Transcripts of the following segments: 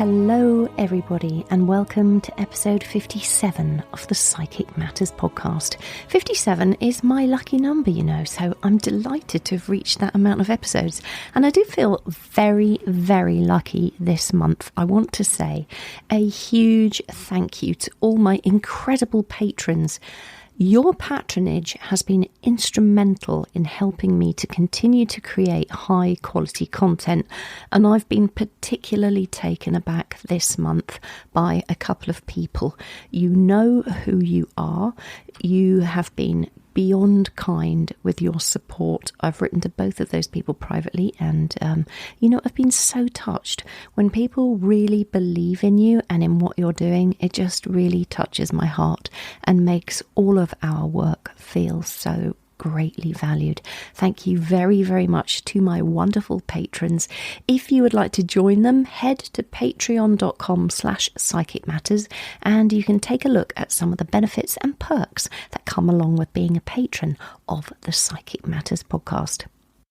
Hello everybody and welcome to episode 57 of the Psychic Matters podcast. 57 is my lucky number, you know, so I'm delighted to have reached that amount of episodes, and I do feel very, very lucky this month. I want to say a huge thank you to all my incredible patrons. Your patronage has been instrumental in helping me to continue to create high quality content, and I've been particularly taken aback this month by a couple of people. You know who you are. You have been beyond kind with your support. I've written to both of those people privately, and I've been so touched when people really believe in you and in what you're doing. It just really touches my heart and makes all of our work feel so greatly valued. Thank you very, very much to my wonderful patrons. If you would like to join them, head to patreon.com/psychic matters and you can take a look at some of the benefits and perks that come along with being a patron of the Psychic Matters podcast.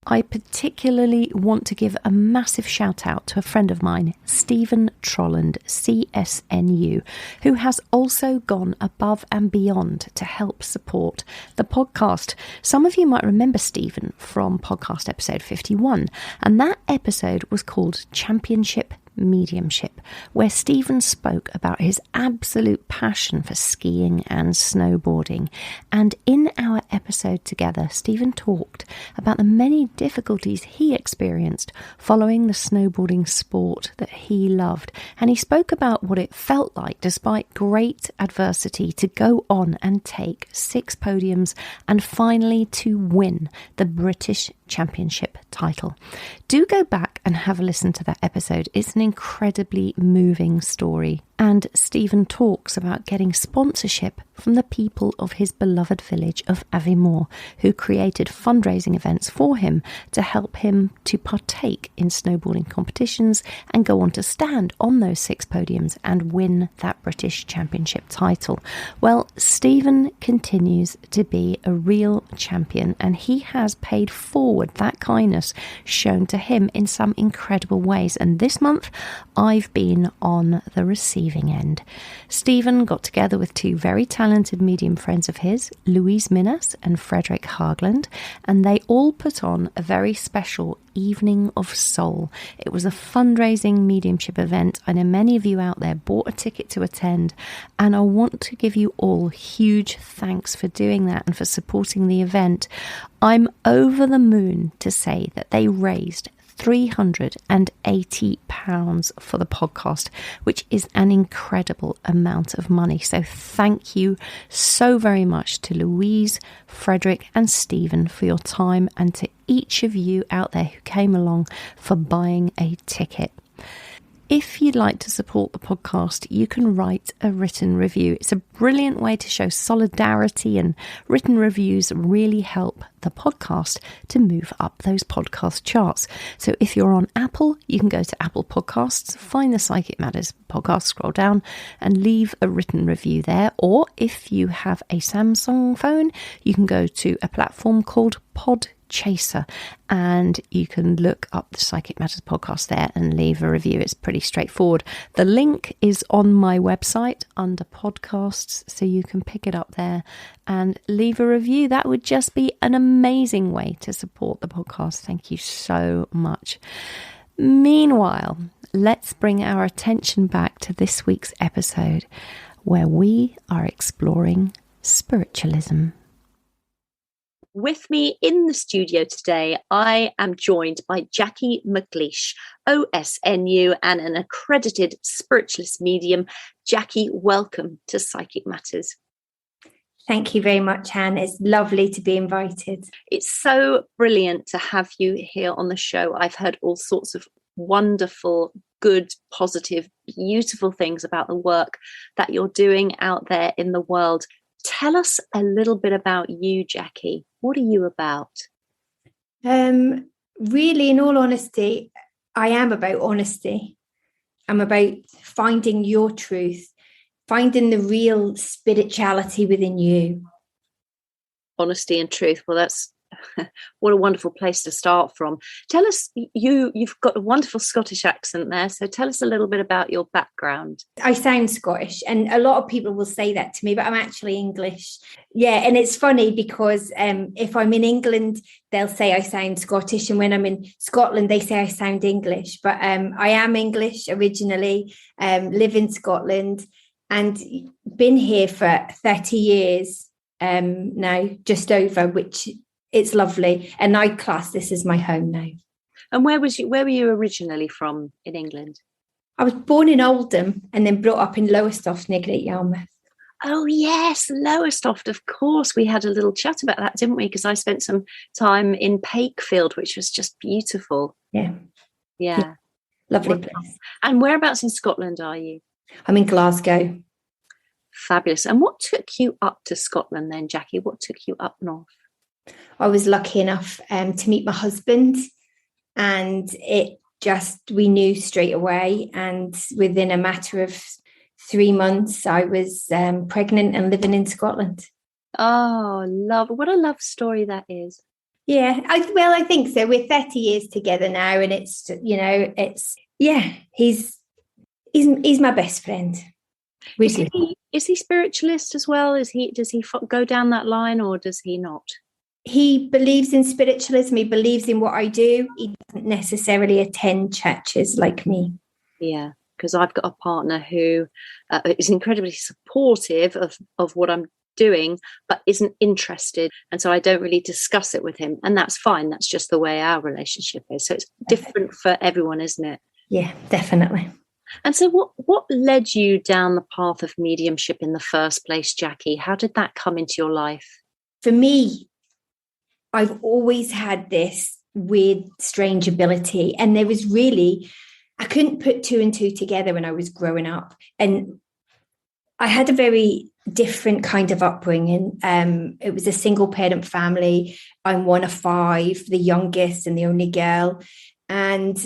I particularly want to give a massive shout out to a friend of mine, Stephen Trolland, CSNU, who has also gone above and beyond to help support the podcast. Some of you might remember Stephen from podcast episode 51, and that episode was called Championship Mediumship, where Stephen spoke about his absolute passion for skiing and snowboarding. And in our episode together, Stephen talked about the many difficulties he experienced following the snowboarding sport that he loved. And he spoke about what it felt like, despite great adversity, to go on and take 6 podiums and finally to win the British Championship title. Do go back and have a listen to that episode. It's an incredibly moving story. And Stephen talks about getting sponsorship from the people of his beloved village of Aviemore, who created fundraising events for him to help him to partake in snowboarding competitions and go on to stand on those 6 podiums and win that British Championship title. Well, Stephen continues to be a real champion, and he has paid forward that kindness shown to him in some incredible ways. And this month, I've been on the receiving end. Stephen got together with 2 very talented medium friends of his, Louise Minas and Frederick Hagland, and they all put on a very special Evening of Soul. It was a fundraising mediumship event. I know many of you out there bought a ticket to attend, and I want to give you all huge thanks for doing that and for supporting the event. I'm over the moon to say that they raised £380 for the podcast, which is an incredible amount of money. So thank you so very much to Louise, Frederick and Stephen for your time, and to each of you out there who came along for buying a ticket. If you'd like to support the podcast, you can write a written review. It's a brilliant way to show solidarity, and written reviews really help the podcast to move up those podcast charts. So if you're on Apple, you can go to Apple Podcasts, find the Psychic Matters podcast, scroll down and leave a written review there. Or if you have a Samsung phone, you can go to a platform called Podchaser, and you can look up the Psychic Matters podcast there and leave a review. It's pretty straightforward. The link is on my website under podcasts, so you can pick it up there and leave a review. That would just be an amazing way to support the podcast. Thank you so much. Meanwhile, let's bring our attention back to this week's episode, where we are exploring spiritualism. With me in the studio today, I am joined by Jacqui McGleish, OSNU and an accredited spiritualist medium. Jacqui, welcome to Psychic Matters. Thank you very much, Anne. It's lovely to be invited. It's so brilliant to have you here on the show. I've heard all sorts of wonderful, good, positive, beautiful things about the work that you're doing out there in the world. Tell us a little bit about you, Jacqui. What are you about? Really, in all honesty, I am about honesty. I'm about finding your truth, finding the real spirituality within you. Honesty and truth. Well, that's what a wonderful place to start from. Tell us, you've got a wonderful Scottish accent there, so tell us a little bit about your background. I sound Scottish, and a lot of people will say that to me, but I'm actually English. Yeah, and it's funny because if I'm in England, they'll say I sound Scottish, and when I'm in Scotland, they say I sound English. But I am English originally, live in Scotland, and been here for 30 years now, just over, which it's lovely. And I class this as my home now. And where were you originally from in England? I was born in Oldham and then brought up in Lowestoft near Great Yarmouth. Oh, yes, Lowestoft, of course. We had a little chat about that, didn't we? Because I spent some time in Pakefield, which was just beautiful. Yeah. Lovely place. And whereabouts in Scotland are you? I'm in Glasgow. Fabulous. And what took you up to Scotland then, Jacqui? What took you up north? I was lucky enough to meet my husband, and we knew straight away. And within a matter of 3 months, I was pregnant and living in Scotland. Oh, what a love story that is. Yeah, I think so. We're 30 years together now, and he's my best friend. Is he spiritualist as well? Does he go down that line, or does he not? He believes in spiritualism. He believes in what I do. He doesn't necessarily attend churches like me. Yeah, because I've got a partner who is incredibly supportive of what I'm doing, but isn't interested. And so I don't really discuss it with him. And that's fine. That's just the way our relationship is. So it's different for everyone, isn't it? Yeah, definitely. And so what led you down the path of mediumship in the first place, Jacqui? How did that come into your life? For me, I've always had this weird, strange ability. And there was I couldn't put two and two together when I was growing up. And I had a very different kind of upbringing. It was a single parent family. I'm one of 5, the youngest and the only girl. And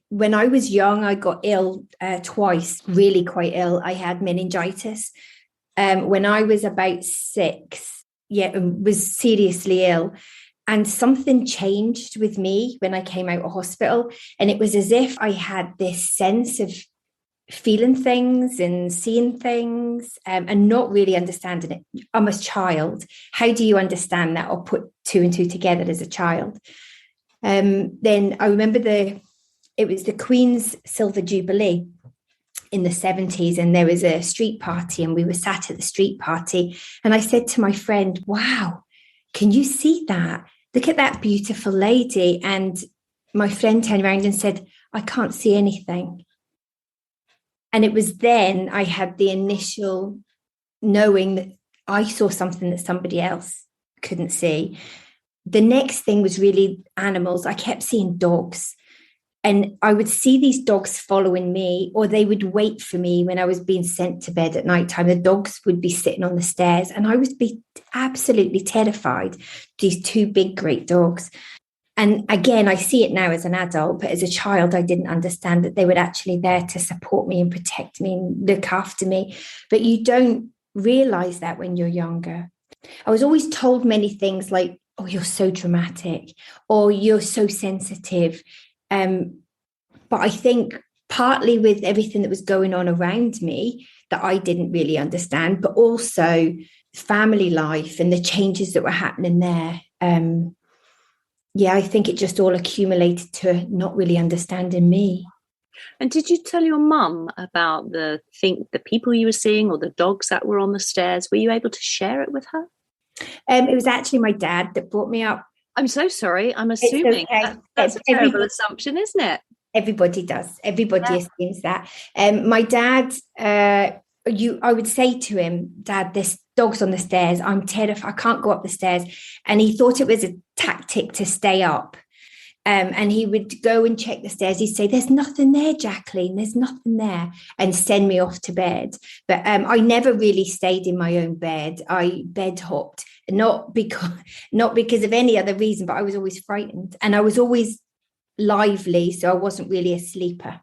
when I was young, I got ill twice, really quite ill. I had meningitis. When I was about 6, was seriously ill. And something changed with me when I came out of hospital. And it was as if I had this sense of feeling things and seeing things and not really understanding it. I'm a child. How do you understand that or put 2 and 2 together as a child? Then I remember it was the Queen's Silver Jubilee in the 70s, and there was a street party, and we were sat at the street party, and I said to my friend, wow, can you see that? Look at that beautiful lady. And my friend turned around and said, I can't see anything. And it was then I had the initial knowing that I saw something that somebody else couldn't see. The next thing was really animals. I kept seeing dogs. And I would see these dogs following me, or they would wait for me when I was being sent to bed at night time. The dogs would be sitting on the stairs, and I would be absolutely terrified. These 2 big, great dogs. And again, I see it now as an adult, but as a child, I didn't understand that they were actually there to support me and protect me and look after me. But you don't realize that when you're younger. I was always told many things like, oh, you're so dramatic, or you're so sensitive. But I think partly with everything that was going on around me that I didn't really understand, but also family life and the changes that were happening there. I think it just all accumulated to not really understanding me. And did you tell your mum about the people you were seeing or the dogs that were on the stairs? Were you able to share it with her? It was actually my dad that brought me up. I'm so sorry. I'm assuming that's a terrible assumption, isn't it? Everybody does. Everybody assumes that. My dad, I would say to him, Dad, there's dogs on the stairs. I'm terrified. I can't go up the stairs. And he thought it was a tactic to stay up. And he would go and check the stairs. He'd say, there's nothing there, Jacqueline, there's nothing there, and send me off to bed. But I never really stayed in my own bed. I bed hopped, not because of any other reason, but I was always frightened, and I was always lively, so I wasn't really a sleeper.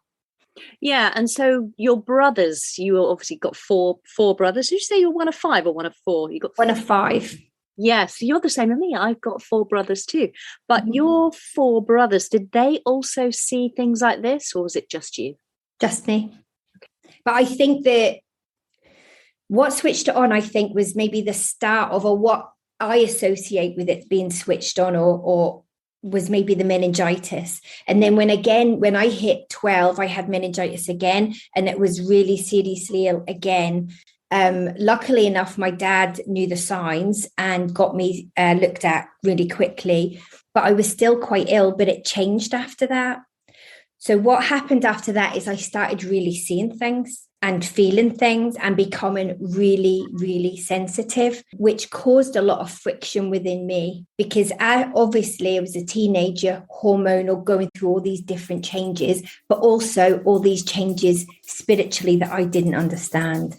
Yeah, and so your brothers, you obviously got four brothers. Did you say you're one of 5 or one of 4? You got one of 5. Yes, you're the same as me. I've got 4 brothers too. But your 4 brothers, did they also see things like this, or was it just you? Just me. But I think that what switched it on, I think, was maybe the start of, or what I associate with it being switched on, or was maybe the meningitis. And then when I hit 12, I had meningitis again, and it was really seriously ill again. Luckily enough, my dad knew the signs and got me looked at really quickly, but I was still quite ill, but it changed after that. So what happened after that is I started really seeing things and feeling things and becoming really, really sensitive, which caused a lot of friction within me, because I was a teenager, hormonal, going through all these different changes, but also all these changes spiritually that I didn't understand.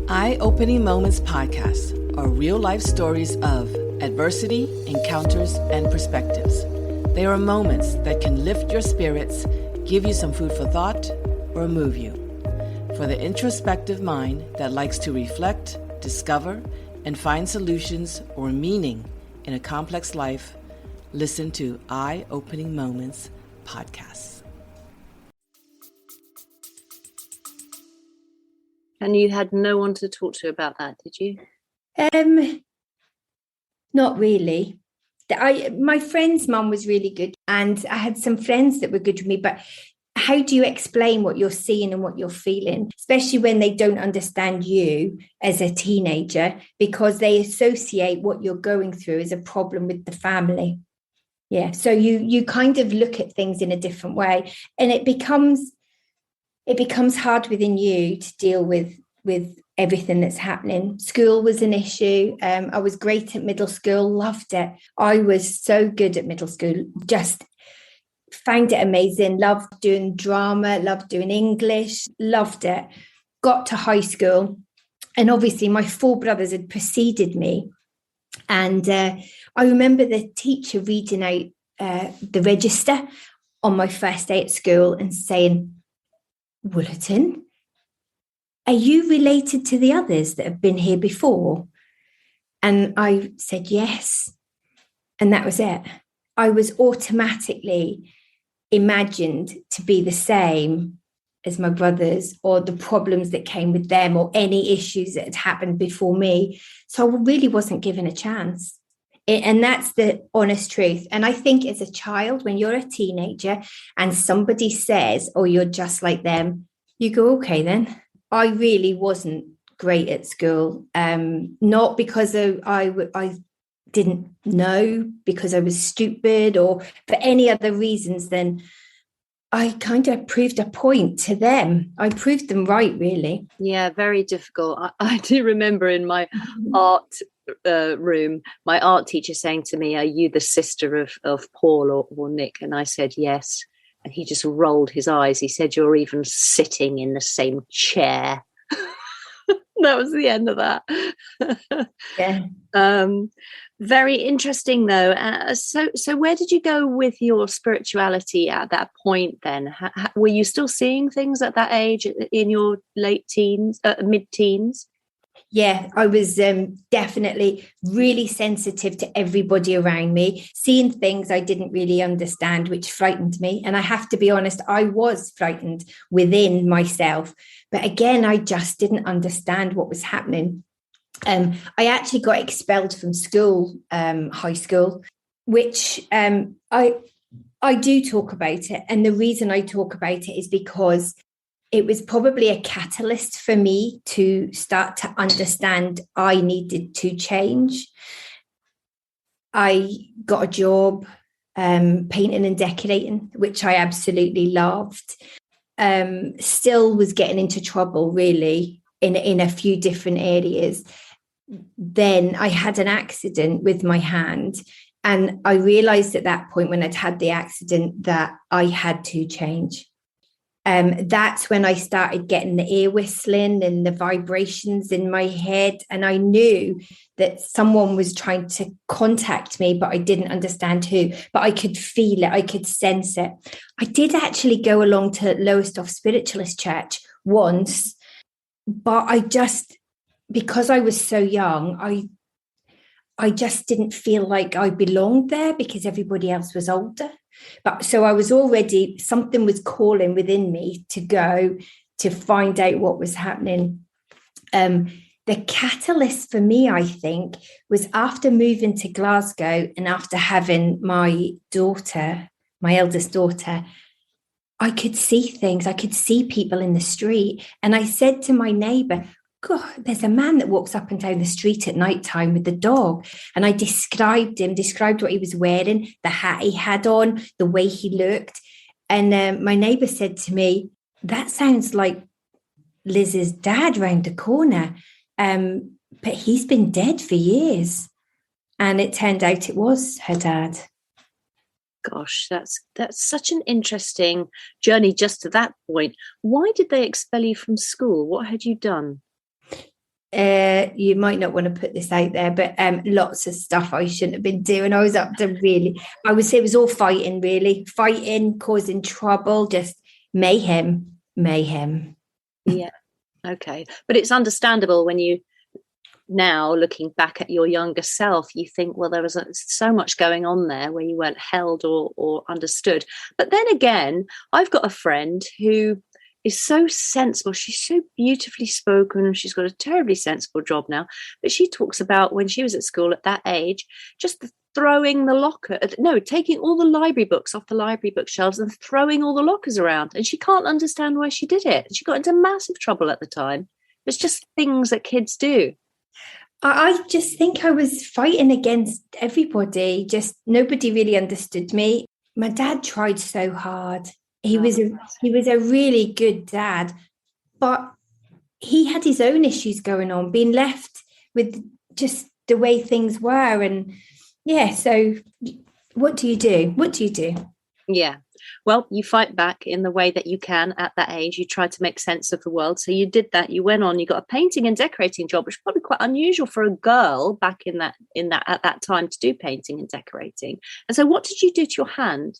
Eye-Opening Moments podcast are real-life stories of adversity, encounters, and perspectives. They are moments that can lift your spirits, give you some food for thought, or move you. For the introspective mind that likes to reflect, discover, and find solutions or meaning in a complex life, listen to Eye-Opening Moments podcasts. And you had no one to talk to about that, did you? Not really. My friend's mum was really good, and I had some friends that were good to me, but how do you explain what you're seeing and what you're feeling, especially when they don't understand you as a teenager, because they associate what you're going through as a problem with the family? Yeah. So you kind of look at things in a different way, and it becomes hard within you to deal with everything that's happening. School was an issue. I was great at middle school, loved it. I was so good at middle school, just found it amazing, loved doing drama, loved doing English, loved it. Got to high school, and obviously my 4 brothers had preceded me. And I remember the teacher reading out the register on my first day at school and saying, "Woollerton, are you related to the others that have been here before?" And I said yes. And that was it. I was automatically imagined to be the same as my brothers, or the problems that came with them, or any issues that had happened before me. So I really wasn't given a chance. And that's the honest truth. And I think as a child, when you're a teenager and somebody says, "Oh, you're just like them," you go, okay, then. I really wasn't great at school, not because I didn't know, because I was stupid, or for any other reasons than I kind of proved a point to them. I proved them right, really. Yeah, very difficult. I do remember in my art room, my art teacher saying to me, "Are you the sister of Paul or Nick?" And I said yes. And he just rolled his eyes. He said, "You're even sitting in the same chair." That was the end of that. Yeah. Very interesting, though. So where did you go with your spirituality at that point then? Were you still seeing things at that age, in your late teens, mid-teens? Yeah, I was definitely really sensitive to everybody around me, seeing things I didn't really understand, which frightened me. And I have to be honest, I was frightened within myself. But again, I just didn't understand what was happening. I actually got expelled from school, high school, which I do talk about it. And the reason I talk about it is because it was probably a catalyst for me to start to understand I needed to change. I got a job painting and decorating, which I absolutely loved. Still was getting into trouble, really, in a few different areas. Then I had an accident with my hand. And I realized at that point, when I'd had the accident, that I had to change. That's when I started getting the ear whistling and the vibrations in my head. And I knew that someone was trying to contact me, but I didn't understand who. But I could feel it. I could sense it. I did actually go along to Lowestoft Spiritualist Church once, but because I was so young, I just didn't feel like I belonged there because everybody else was older. But so I was already, something was calling within me to go to find out what was happening. The catalyst for me, I think, was after moving to Glasgow and after having my daughter, my eldest daughter, I could see things. I could see people in the street. And I said to my neighbour, God, there's a man that walks up and down the street at night time with the dog. And I described what he was wearing, the hat he had on, the way he looked. And my neighbour said to me, that sounds like Liz's dad round the corner. But he's been dead for years. And it turned out it was her dad. Gosh, that's such an interesting journey just to that point. Why did they expel you from school? What had you done? You might not want to put this out there, but lots of stuff I shouldn't have been doing. I was up to I would say it was all fighting, really. Fighting, causing trouble, just mayhem. Yeah, okay. But it's understandable when you, now looking back at your younger self, you think, well, there was so much going on there where you weren't held or understood. But then again, I've got a friend who is so sensible. She's so beautifully spoken and she's got a terribly sensible job now. But she talks about when she was at school at that age, just taking all the library books off the library bookshelves and throwing all the lockers around. And she can't understand why she did it. She got into massive trouble at the time. It's just things that kids do. I just think I was fighting against everybody. Just nobody really understood me. My dad tried so hard. He was a really good dad, but he had his own issues going on, being left with just the way things were. And yeah, so what do you do? Yeah. Well, you fight back in the way that you can at that age. You try to make sense of the world. So you did that. You went on, you got a painting and decorating job, which is probably quite unusual for a girl back in that at that time to do painting and decorating. And so what did you do to your hand?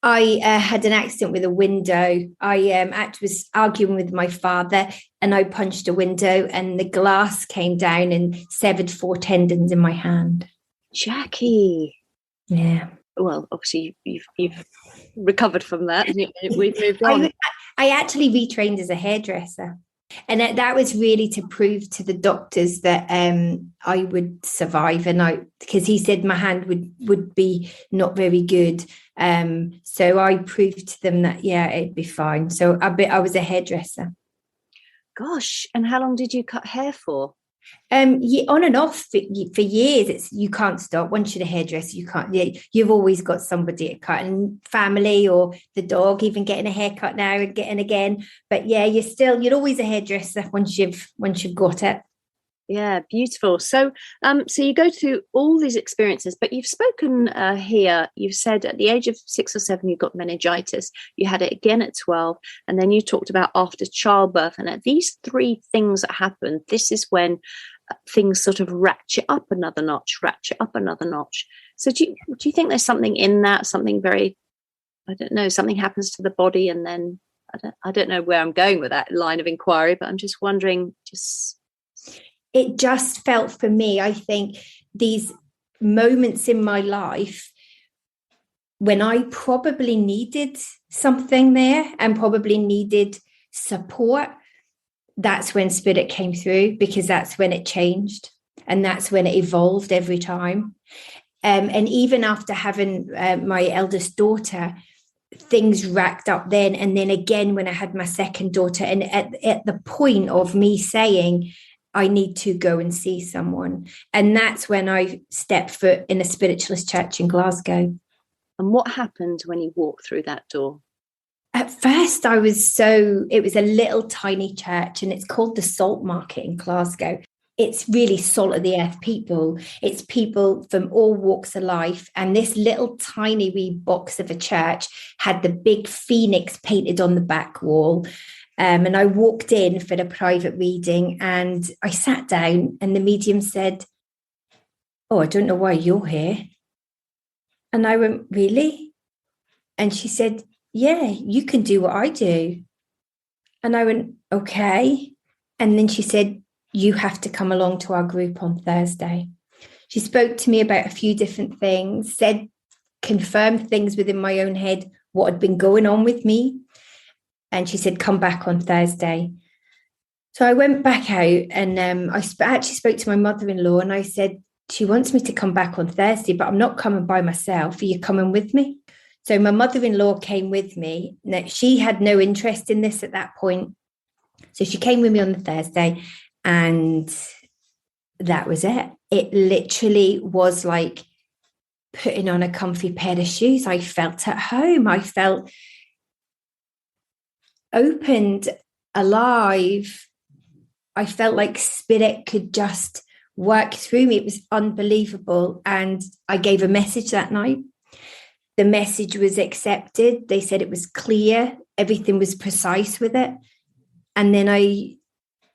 I had an accident with a window. I was arguing with my father and I punched a window and the glass came down and severed 4 tendons in my hand. Jacqui. Yeah. Well, obviously you've recovered from that. We've moved on. I actually retrained as a hairdresser. And that was really to prove to the doctors that I would survive, because he said my hand would be not very good. So I proved to them that it'd be fine. So I was a hairdresser. Gosh, and how long did you cut hair for? On and off for years. You can't stop. Once you're a hairdresser, you can't. You've always got somebody to cut, and family or the dog, even getting a haircut now and getting again. But you're always a hairdresser once you've got it. Yeah, beautiful. So you go through all these experiences, but you've spoken here, you've said at the age of 6 or 7, you got meningitis, you had it again at 12, and then you talked about after childbirth. And at these 3 things that happened, this is when things sort of ratchet up another notch. So do you think there's something in that, something very, I don't know, something happens to the body and then, I don't know where I'm going with that line of inquiry, but I'm just wondering, it just felt for me, I think, these moments in my life when I probably needed something there and probably needed support, that's when spirit came through, because that's when it changed and that's when it evolved every time. And even after having my eldest daughter, things racked up then. And then again, when I had my second daughter, and at the point of me saying, I need to go and see someone. And that's when I stepped foot in a spiritualist church in Glasgow. And what happened when you walked through that door? At first, it was a little tiny church, and it's called the Salt Market in Glasgow. it's really salt of the earth people. It's people from all walks of life. And this little tiny wee box of a church had the big phoenix painted on the back wall. And I walked in for the private reading and I sat down and the medium said, "Oh, I don't know why you're here." And I went, "Really?" And she said, "Yeah, you can do what I do." And I went, "Okay." And then she said, "You have to come along to our group on Thursday." She spoke to me about a few different things, confirmed things within my own head, what had been going on with me. And she said, "Come back on Thursday." So I went back out and I actually spoke to my mother-in-law and I said, "She wants me to come back on Thursday, but I'm not coming by myself. Are you coming with me?" So my mother-in-law came with me. Now, she had no interest in this at that point. So she came with me on the Thursday and that was it. It literally was like putting on a comfy pair of shoes. I felt at home. I felt opened, alive. I felt like spirit could just work through me. It was unbelievable. And I gave a message that night. The message was accepted. They said it was clear. Everything was precise with it. And then I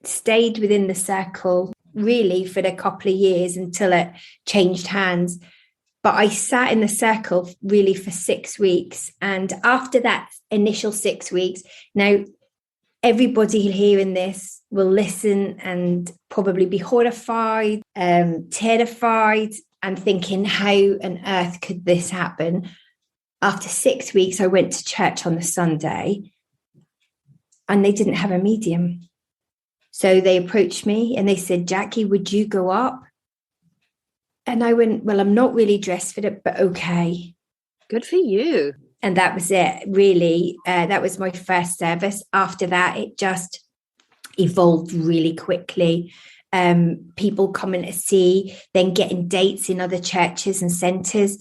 stayed within the circle really for a couple of years until it changed hands. But I sat in the circle really for 6 weeks. And after that initial 6 weeks, now everybody hearing this will listen and probably be horrified, terrified, and thinking, how on earth could this happen? After 6 weeks, I went to church on the Sunday and they didn't have a medium. So they approached me and they said, "Jacqui, would you go up?" And I went, "Well, I'm not really dressed for it, but okay." Good for you. And that was it, really. That was my first service. After that, it just evolved really quickly. People coming to see, then getting dates in other churches and centres.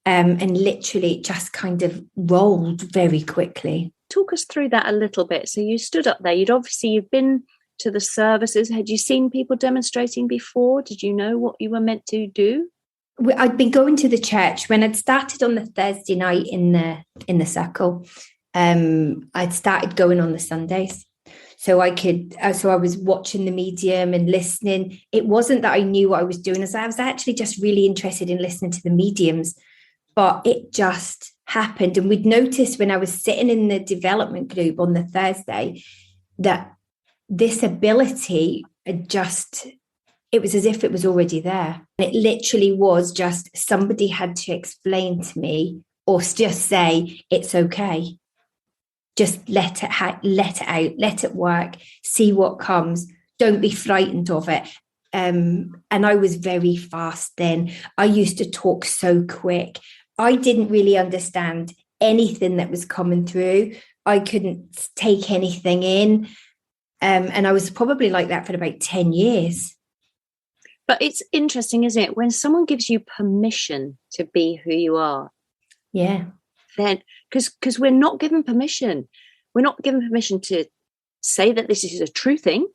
And literally it just kind of rolled very quickly. Talk us through that a little bit. So you stood up there. You've been to the services. Had you seen people demonstrating before? Did you know what you were meant to do? I'd been going to the church when I'd started on the Thursday night in the circle. I'd started going on the Sundays. So I was watching the medium and listening. It wasn't that I knew what I was doing, as I was actually just really interested in listening to the mediums. But it just happened. And we'd noticed when I was sitting in the development group on the Thursday that this ability it was as if it was already there. It literally was just somebody had to explain to me or just say, "It's okay. Just let it out, let it work, see what comes. Don't be frightened of it." And I was very fast then. I used to talk so quick. I didn't really understand anything that was coming through. I couldn't take anything in. And I was probably like that for about 10 years. But it's interesting, isn't it? When someone gives you permission to be who you are. Yeah. Then, because we're not given permission. We're not given permission to say that this is a true thing,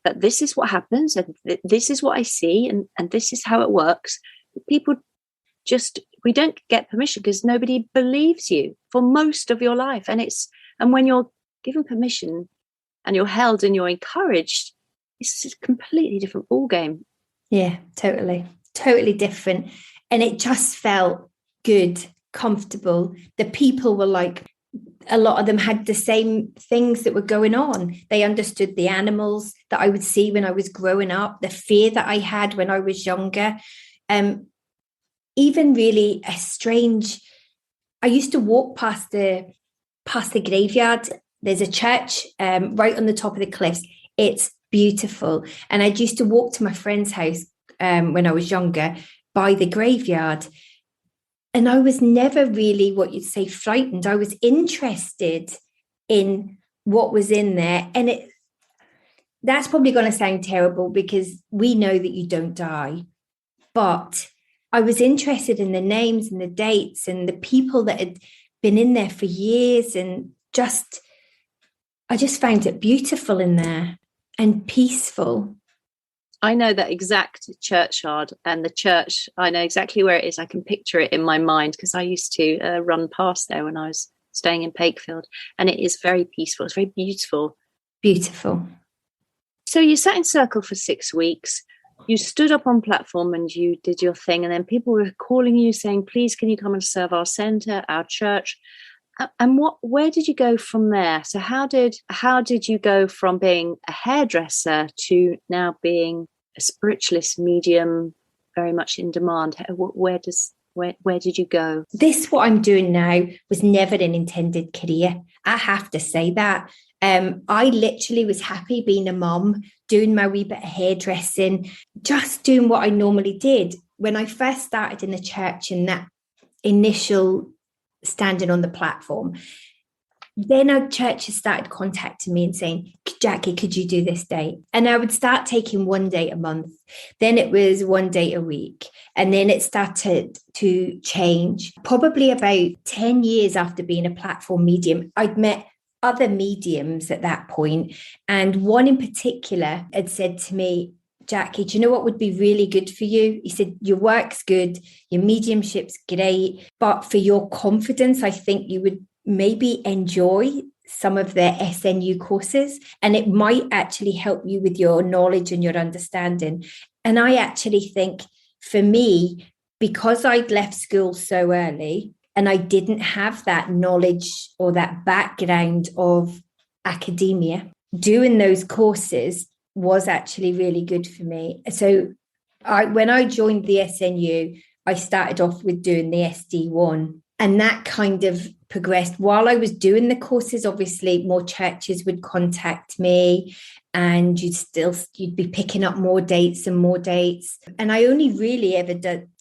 that this is what happens, and this is what I see, and this is how it works. People we don't get permission because nobody believes you for most of your life. And when you're given permission and you're held and you're encouraged, it's a completely different ballgame. Yeah, totally different. And it just felt good, comfortable. The people were like, a lot of them had the same things that were going on. They understood the animals that I would see when I was growing up, the fear that I had when I was younger. Even really I used to walk past the graveyard. There's a church right on the top of the cliffs. It's beautiful. And I used to walk to my friend's house when I was younger by the graveyard. And I was never really what you'd say frightened. I was interested in what was in there. And that's probably going to sound terrible because we know that you don't die. But I was interested in the names and the dates and the people that had been in there for years. And I just found it beautiful in there and peaceful. I know that exact churchyard, and the church, I know exactly where it is. I can picture it in my mind because I used to run past there when I was staying in Pakefield, and it is very peaceful. It's very beautiful. Beautiful. So you sat in circle for 6 weeks. You stood up on platform and you did your thing, and then people were calling you saying, please, can you come and serve our centre, our church? And where did you go from there? So how did you go from being a hairdresser to now being a spiritualist medium, very much in demand? Where did you go? This, what I'm doing now, was never an intended career. I have to say that. I literally was happy being a mum, doing my wee bit of hairdressing, just doing what I normally did. When I first started in the church, in that initial standing on the platform, then our churches started contacting me and saying, Jacqui, could you do this date? And I would start taking one date a month. Then it was one date a week. And then it started to change. Probably about 10 years after being a platform medium, I'd met other mediums at that point. And one in particular had said to me, Jacqui, do you know what would be really good for you? He said, your work's good, your mediumship's great, but for your confidence, I think you would maybe enjoy some of the SNU courses, and it might actually help you with your knowledge and your understanding. And I actually think for me, because I'd left school so early and I didn't have that knowledge or that background of academia, doing those courses was actually really good for me. So when I joined the SNU, I started off with doing the SD1, and that kind of progressed. While I was doing the courses, obviously more churches would contact me, and you'd be picking up more dates and more dates. And I only really ever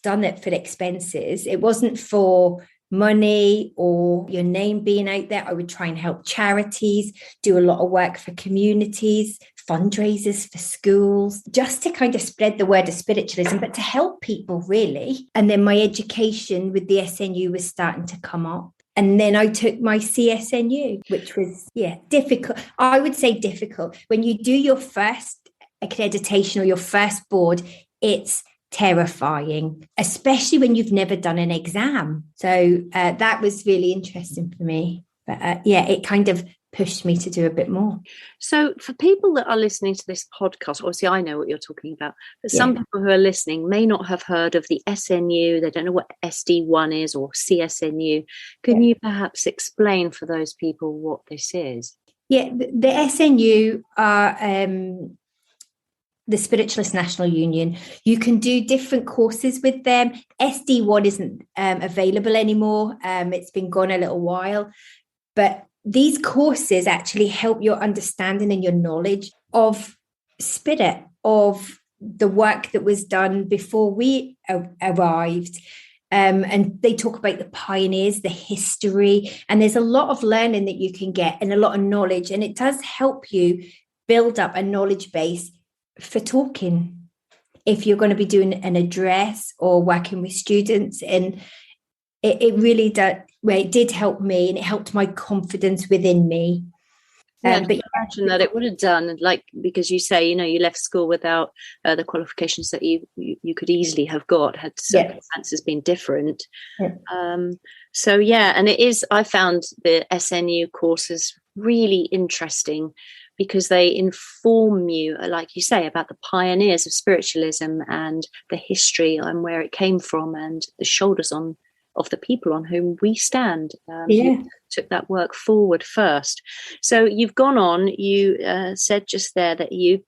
done it for expenses. It wasn't for money or your name being out there. I would try and help charities, do a lot of work for communities, fundraisers for schools, just to kind of spread the word of spiritualism, but to help people really. And then my education with the SNU was starting to come up. And then I took my CSNU, which was, difficult. I would say difficult. When you do your first accreditation or your first board, it's terrifying, especially when you've never done an exam. So that was really interesting for me. But it kind of pushed me to do a bit more. So for people that are listening to this podcast, obviously I know what you're talking about, but some people who are listening may not have heard of the SNU. They don't know what SD1 is or CSNU. Can you perhaps explain for those people what this is? Yeah, the SNU are the Spiritualists National Union. You can do different courses with them. SD1 isn't available anymore. It's been gone a little while. But these courses actually help your understanding and your knowledge of spirit, of the work that was done before we arrived. And they talk about the pioneers, the history, and there's a lot of learning that you can get and a lot of knowledge. And it does help you build up a knowledge base for talking if you're going to be doing an address or working with students. And it really does. Well, it did help me, and it helped my confidence within me. But you imagine that it would have done, like, because you say, you left school without the qualifications that you could easily have got had circumstances been different. And it is, I found the SNU courses really interesting because they inform you, like you say, about the pioneers of spiritualism and the history and where it came from and the shoulders of the people on whom we stand. You took that work forward first. So you've gone on, you said just there that you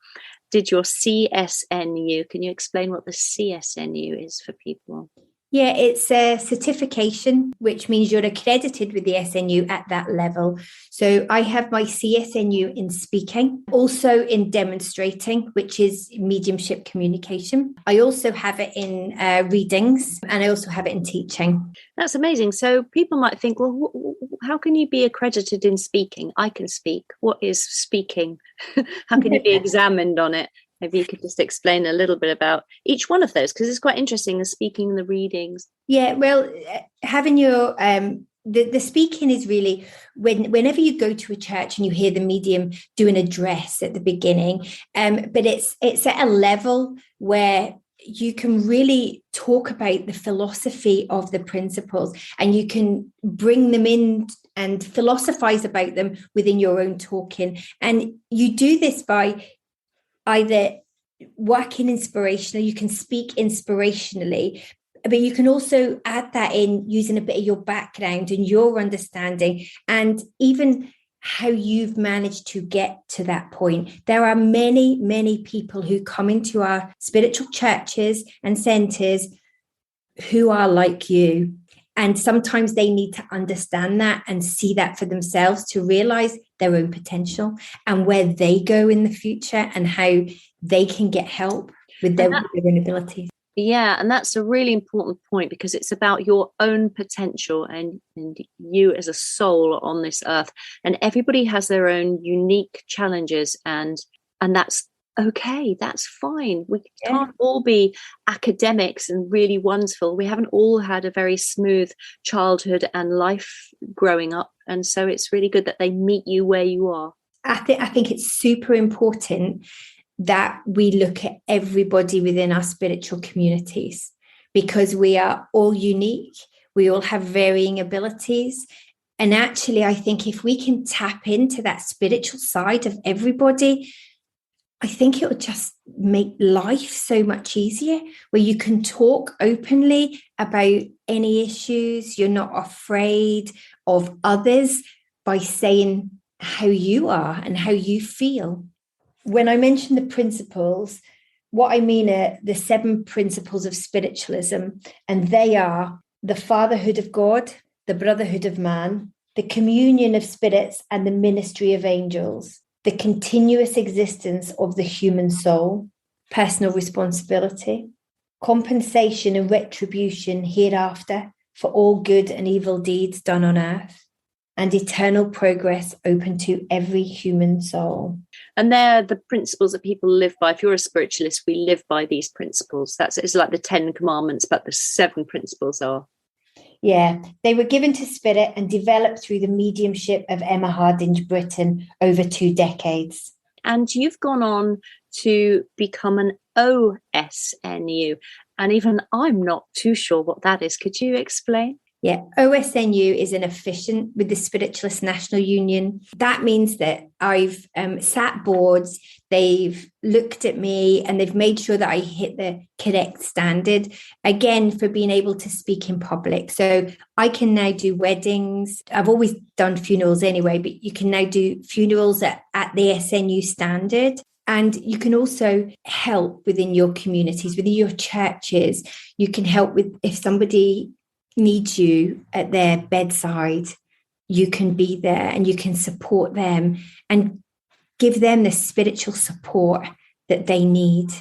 did your CSNU. Can you explain what the CSNU is for people? Yeah, it's a certification, which means you're accredited with the SNU at that level. So I have my CSNU in speaking, also in demonstrating, which is mediumship communication. I also have it in readings, and I also have it in teaching. That's amazing. So people might think, well, how can you be accredited in speaking? I can speak. What is speaking? How can you be examined on it? Maybe you could just explain a little bit about each one of those, because it's quite interesting, the speaking and the readings. Yeah, well, having your the speaking is really whenever you go to a church and you hear the medium do an address at the beginning, but it's at a level where you can really talk about the philosophy of the principles, and you can bring them in and philosophize about them within your own talking. And you do this by either working inspirationally, you can speak inspirationally, but you can also add that in using a bit of your background and your understanding, and even how you've managed to get to that point. There are many, many people who come into our spiritual churches and centres who are like you. And sometimes they need to understand that and see that for themselves to realise their own potential and where they go in the future and how they can get help with their own abilities. Yeah, and that's a really important point, because it's about your own potential and you as a soul on this earth. And everybody has their own unique challenges, and that's okay. That's fine. We can't all be academics and really wonderful. We haven't all had a very smooth childhood and life growing up. And so it's really good that they meet you where you are. I think it's super important that we look at everybody within our spiritual communities, because we are all unique. We all have varying abilities. And actually, I think if we can tap into that spiritual side of everybody, I think it will just make life so much easier, where you can talk openly about any issues. You're not afraid of others by saying how you are and how you feel. When I mention the principles, what I mean are the 7 principles of spiritualism, and they are the fatherhood of God, the brotherhood of man, the communion of spirits and the ministry of angels, the continuous existence of the human soul, personal responsibility, compensation and retribution hereafter for all good and evil deeds done on earth, and eternal progress open to every human soul. And they're the principles that people live by. If you're a spiritualist, we live by these principles. It's like the 10 commandments, but the 7 principles are. Yeah, they were given to Spirit and developed through the mediumship of Emma Hardinge Britton over 2 decades. And you've gone on to become an OSNU. And even I'm not too sure what that is. Could you explain? Yeah, OSNU is an officiant with the Spiritualists National Union. That means that I've sat boards, they've looked at me and they've made sure that I hit the correct standard, again, for being able to speak in public. So I can now do weddings. I've always done funerals anyway, but you can now do funerals at the SNU standard. And you can also help within your communities, within your churches. You can help with, if somebody needs you at their bedside, you can be there and you can support them and give them the spiritual support that they need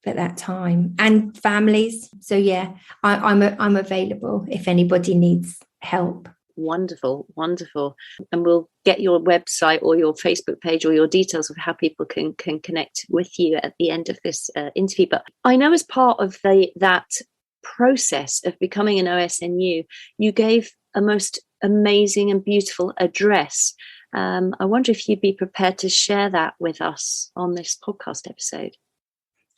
at that time, and families. So yeah, I'm available if anybody needs help. Wonderful. And we'll get your website or your Facebook page or your details of how people can connect with you at the end of this interview. But I know as part of that process of becoming an OSNU, you gave a most amazing and beautiful address. I wonder if you'd be prepared to share that with us on this podcast episode.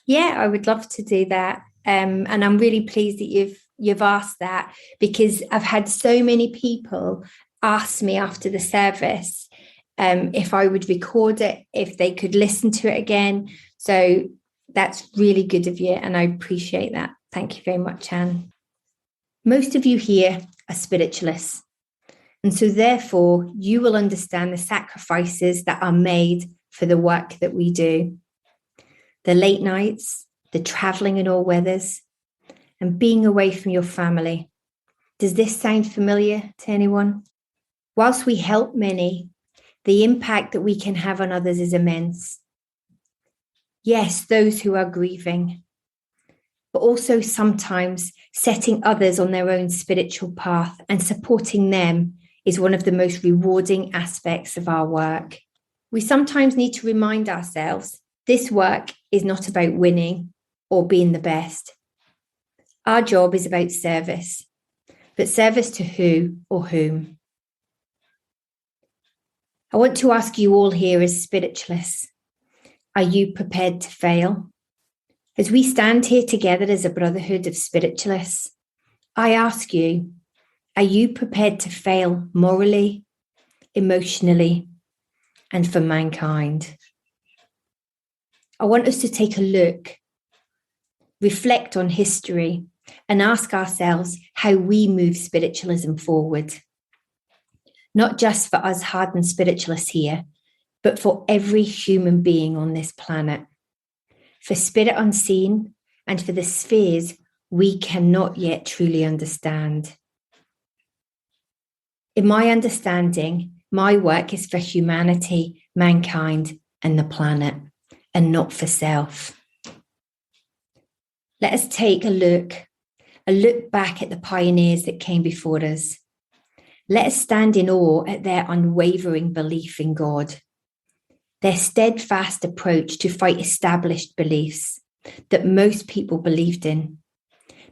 Yeah, I would love to do that. And I'm really pleased that you've asked that, because I've had so many people ask me after the service if I would record it, if they could listen to it again. So that's really good of you, and I appreciate that. Thank you very much, Anne. Most of you here are spiritualists, and so therefore you will understand the sacrifices that are made for the work that we do. The late nights, the travelling in all weathers, and being away from your family. Does this sound familiar to anyone? Whilst we help many, the impact that we can have on others is immense. Yes, those who are grieving, but also sometimes setting others on their own spiritual path and supporting them is one of the most rewarding aspects of our work. We sometimes need to remind ourselves this work is not about winning or being the best. Our job is about service, but service to who or whom? I want to ask you all here as spiritualists, are you prepared to fail? As we stand here together as a brotherhood of spiritualists, I ask you, are you prepared to fail morally, emotionally, and for mankind? I want us to take a look, reflect on history, and ask ourselves how we move spiritualism forward. Not just for us hardened spiritualists here, but for every human being on this planet. For spirit unseen and for the spheres we cannot yet truly understand. In my understanding, my work is for humanity, mankind, and the planet, and not for self. Let us take a look back at the pioneers that came before us. Let us stand in awe at their unwavering belief in God, their steadfast approach to fight established beliefs that most people believed in,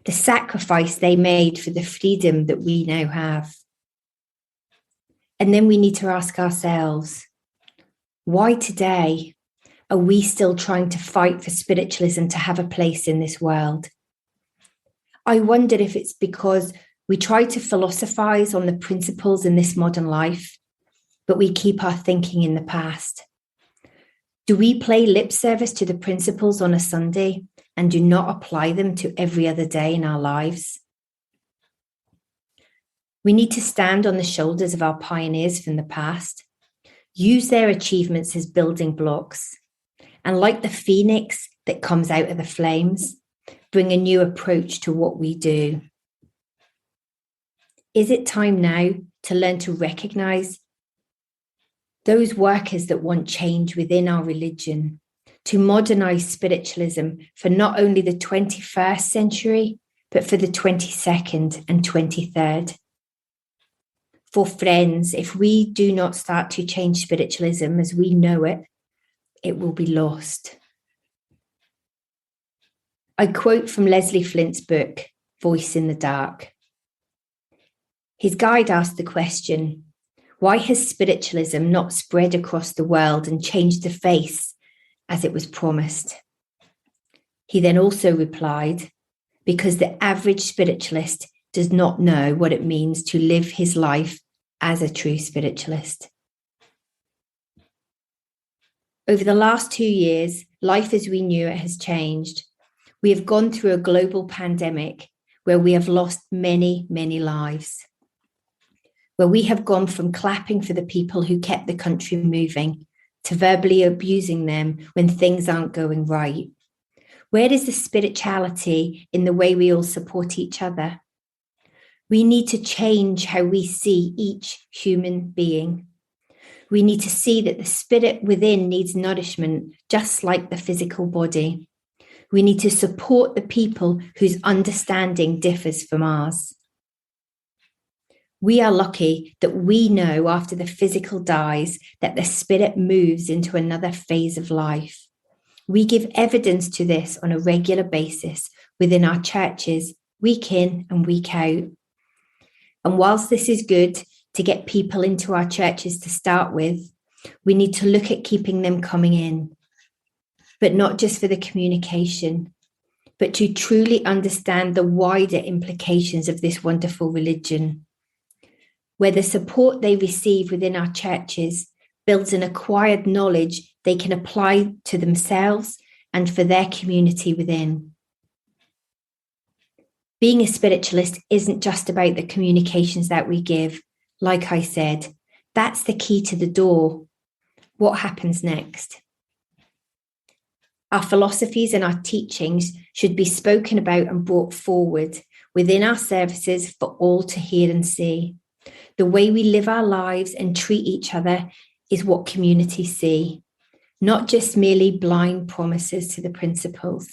the sacrifice they made for the freedom that we now have. And then we need to ask ourselves, why today are we still trying to fight for spiritualism to have a place in this world? I wonder if it's because we try to philosophize on the principles in this modern life, but we keep our thinking in the past. Do we play lip service to the principles on a Sunday and do not apply them to every other day in our lives? We need to stand on the shoulders of our pioneers from the past, use their achievements as building blocks, and like the phoenix that comes out of the flames, bring a new approach to what we do. Is it time now to learn to recognize those workers that want change within our religion, to modernize spiritualism for not only the 21st century, but for the 22nd and 23rd? For friends, if we do not start to change spiritualism as we know it, it will be lost. I quote from Leslie Flint's book, Voice in the Dark. His guide asked the question, why has spiritualism not spread across the world and changed the face as it was promised? He then also replied, because the average spiritualist does not know what it means to live his life as a true spiritualist. Over the last 2 years, life as we knew it has changed. We have gone through a global pandemic where we have lost many, many lives, where we have gone from clapping for the people who kept the country moving to verbally abusing them when things aren't going right. Where is the spirituality in the way we all support each other? We need to change how we see each human being. We need to see that the spirit within needs nourishment, just like the physical body. We need to support the people whose understanding differs from ours. We are lucky that we know after the physical dies that the spirit moves into another phase of life. We give evidence to this on a regular basis within our churches, week in and week out. And whilst this is good to get people into our churches to start with, we need to look at keeping them coming in, but not just for the communication, but to truly understand the wider implications of this wonderful religion, where the support they receive within our churches builds an acquired knowledge they can apply to themselves and for their community within. Being a spiritualist isn't just about the communications that we give. Like I said, that's the key to the door. What happens next? Our philosophies and our teachings should be spoken about and brought forward within our services for all to hear and see. The way we live our lives and treat each other is what communities see, not just merely blind promises to the principles.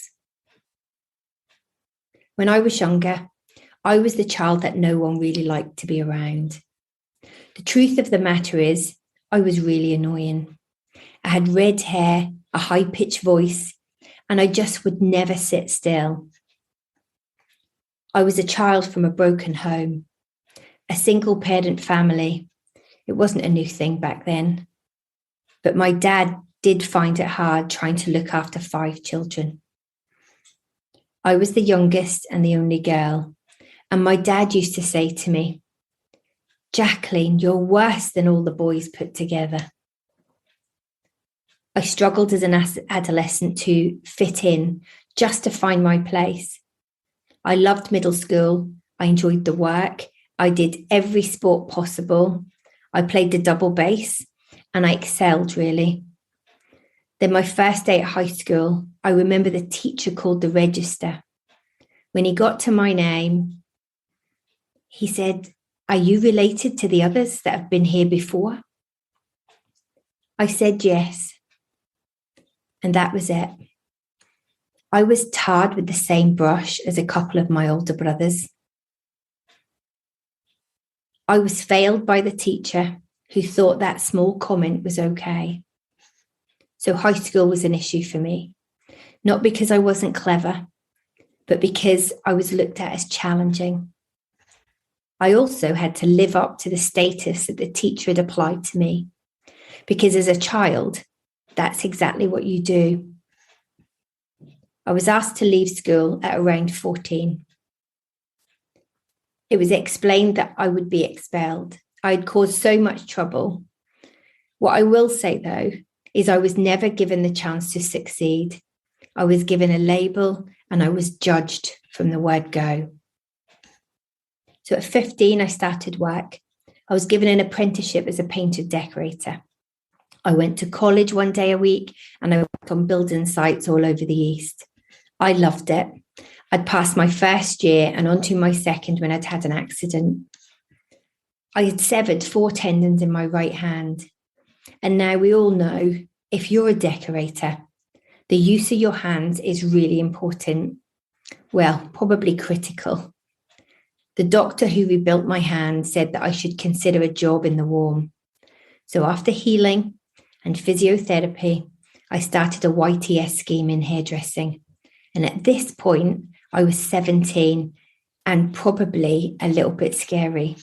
When I was younger, I was the child that no one really liked to be around. The truth of the matter is, I was really annoying. I had red hair, a high-pitched voice, and I just would never sit still. I was a child from a broken home. a single parent family. It wasn't a new thing back then. But my dad did find it hard trying to look after 5 children. I was the youngest and the only girl. And my dad used to say to me, "Jacqueline, you're worse than all the boys put together." I struggled as an adolescent to fit in, just to find my place. I loved middle school. I enjoyed the work. I did every sport possible. I played the double bass and I excelled, really. Then my first day at high school, I remember the teacher called the register. When he got to my name, he said, "Are you related to the others that have been here before?" I said yes. And that was it. I was tarred with the same brush as a couple of my older brothers. I was failed by the teacher who thought that small comment was okay. So high school was an issue for me, not because I wasn't clever, but because I was looked at as challenging. I also had to live up to the status that the teacher had applied to me, because as a child, that's exactly what you do. I was asked to leave school at around 14. It was explained that I would be expelled. I had caused so much trouble. What I will say, though, is I was never given the chance to succeed. I was given a label and I was judged from the word go. So at 15, I started work. I was given an apprenticeship as a painter decorator. I went to college 1 day a week and I worked on building sites all over the East. I loved it. I'd passed my first year and onto my second when I'd had an accident. I had severed 4 tendons in my right hand. And now we all know, if you're a decorator, the use of your hands is really important. Well, probably critical. The doctor who rebuilt my hand said that I should consider a job in the warm. So after healing and physiotherapy, I started a YTS scheme in hairdressing. And at this point, I was 17 and probably a little bit scary.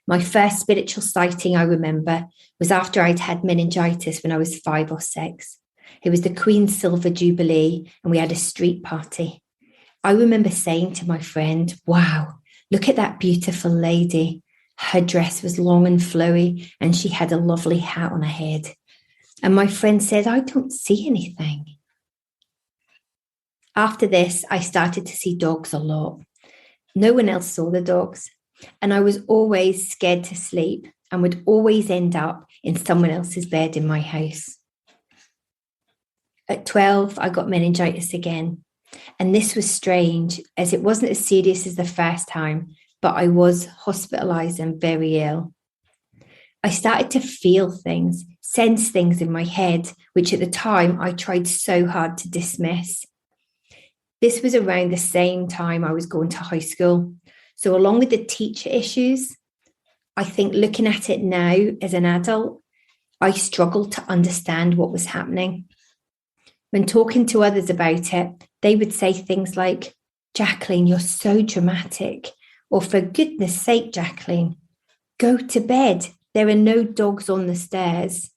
My first spiritual sighting, I remember, was after I'd had meningitis when I was 5 or 6. It was the Queen's Silver Jubilee and we had a street party. I remember saying to my friend, "Wow, look at that beautiful lady. Her dress was long and flowy and she had a lovely hat on her head." And my friend said, "I don't see anything." After this, I started to see dogs a lot. No one else saw the dogs. And I was always scared to sleep and would always end up in someone else's bed in my house. At 12, I got meningitis again. And this was strange, as it wasn't as serious as the first time, but I was hospitalized and very ill. I started to feel things, sense things in my head, which at the time I tried so hard to dismiss. This was around the same time I was going to high school. So along with the teacher issues, I think looking at it now as an adult, I struggled to understand what was happening. When talking to others about it, they would say things like, "Jacqueline, you're so dramatic." Or, "For goodness sake, Jacqueline, go to bed. There are no dogs on the stairs."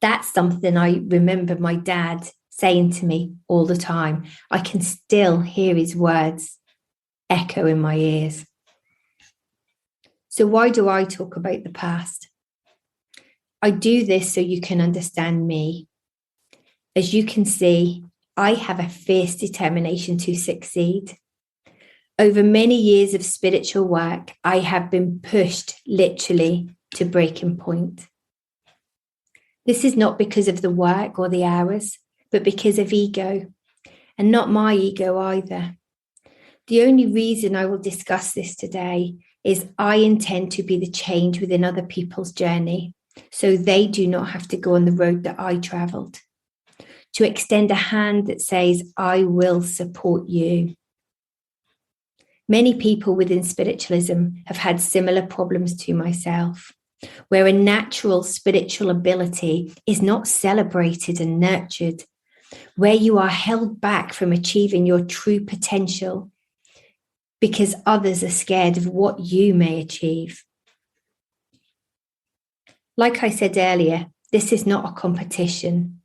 That's something I remember my dad saying to me all the time. I can still hear his words echo in my ears. So why do I talk about the past? I do this so you can understand me. As you can see, I have a fierce determination to succeed. Over many years of spiritual work, I have been pushed literally to breaking point. This is not because of the work or the hours, but because of ego, and not my ego either. The only reason I will discuss this today is I intend to be the change within other people's journey, so they do not have to go on the road that I travelled. To extend a hand that says, "I will support you." Many people within spiritualism have had similar problems to myself, where a natural spiritual ability is not celebrated and nurtured, where you are held back from achieving your true potential. because others are scared of what you may achieve. Like I said earlier, this is not a competition,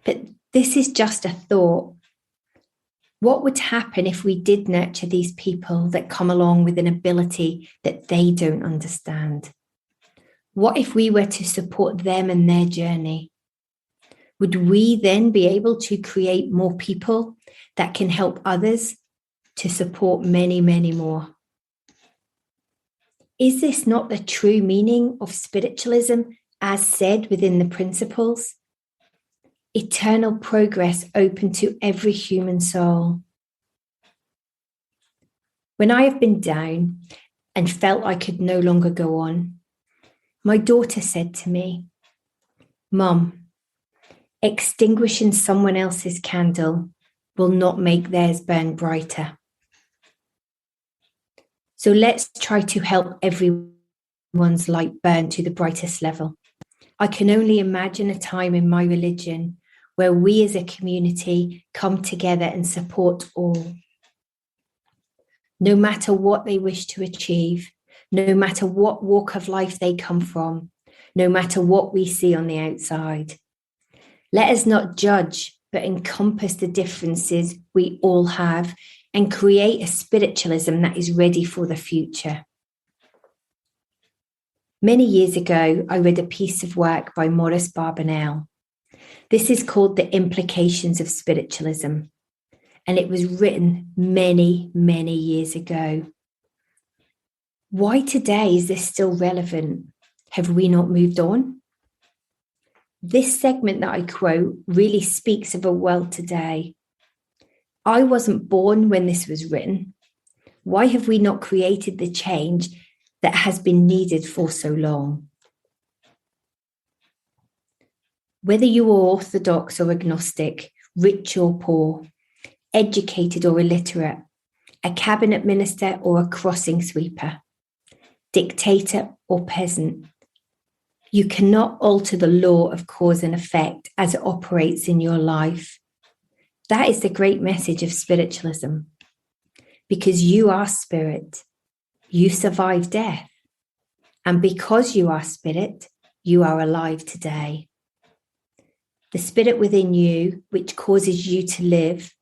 but this is just a thought. What would happen if we did nurture these people that come along with an ability that they don't understand? What if we were to support them and their journey? Would we then be able to create more people that can help others to support many, many more? Is this not the true meaning of spiritualism as said within the principles? Eternal progress open to every human soul. When I have been down and felt I could no longer go on, my daughter said to me, "Mum, extinguishing someone else's candle will not make theirs burn brighter. So let's try to help everyone's light burn to the brightest level." I can only imagine a time in my religion where we as a community come together and support all. No matter what they wish to achieve, no matter what walk of life they come from, no matter what we see on the outside. Let us not judge, but encompass the differences we all have and create a spiritualism that is ready for the future. Many years ago, I read a piece of work by Maurice Barbanel. This is called The Implications of Spiritualism, and it was written many, many years ago. Why today is this still relevant? Have we not moved on? This segment that I quote really speaks of a world today. I wasn't born when this was written. Why have we not created the change that has been needed for so long? Whether you are orthodox or agnostic, rich or poor, educated or illiterate, a cabinet minister or a crossing sweeper, dictator or peasant, you cannot alter the law of cause and effect as it operates in your life. That is the great message of spiritualism. Because you are spirit, you survive death. And because you are spirit, you are alive today. The spirit within you, which causes you to live,